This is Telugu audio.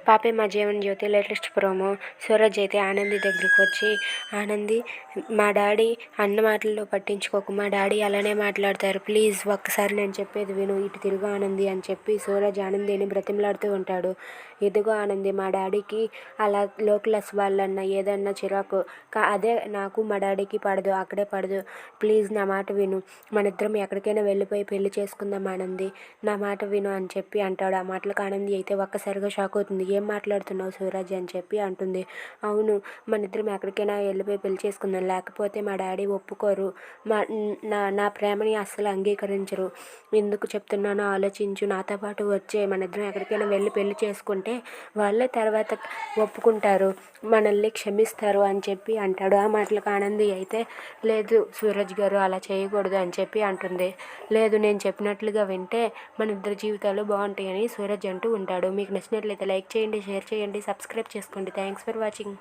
పాపే మా జీవన్ జ్యోతి లేటెస్ట్ ప్రోమో. సూరజ్ అయితే ఆనంది దగ్గరికి వచ్చి, ఆనంది మా డాడీ అన్న మాటల్లో పట్టించుకోకు, మా డాడీ అలానే మాట్లాడతారు, ప్లీజ్ ఒక్కసారి నేను చెప్పేది విను, ఇటు తిరుగు ఆనంది అని చెప్పి సూరజ్ ఆనందిని బ్రతిమలాడుతూ ఉంటాడు. ఇదిగో ఆనంది, మా డాడీకి అలా లో క్లాస్ వాళ్ళన్నా ఏదన్నా చిరాకు, అదే నాకు మా డాడీకి పడదు, అక్కడే పడదు, ప్లీజ్ నా మాట విను, మన ఇద్దరం ఎక్కడికైనా వెళ్ళిపోయి పెళ్లి చేసుకుందాం ఆనంది, నా మాట విను అని చెప్పి అంటాడు. ఆ మాటలకు ఆనంది అయితే ఒక్కసారిగా షాక్ అవుతుంది. ఏం మాట్లాడుతున్నావు సూరజ్ అని చెప్పి అంటుంది. అవును, మన ఇద్దరం ఎక్కడికైనా వెళ్ళిపోయి పెళ్లి చేసుకుందాం, లేకపోతే మా డాడీ ఒప్పుకోరు, మా నా నా ప్రేమని అస్సలు అంగీకరించరు, ఎందుకు చెప్తున్నానో ఆలోచించు, నాతో పాటు వచ్చే, మన ఇద్దరం ఎక్కడికైనా వెళ్ళి పెళ్లి చేసుకుంటే వాళ్ళే తర్వాత ఒప్పుకుంటారు, మనల్ని క్షమిస్తారు అని చెప్పి అంటాడు. ఆ మాటలకు ఆనంది అయితే లేదు సూరజ్ గారు అలా చేయకూడదు అని చెప్పి అంటుంది. లేదు, నేను చెప్పినట్లుగా వింటే మన ఇద్దరి జీవితాలు బాగుంటాయని సూరజ్ అంటూ ఉంటాడు. మీకు నచ్చినట్లయితే లైక్ చేయండి, షేర్ చేయండి, సబ్స్క్రైబ్ చేసుకోండి. Thanks for watching.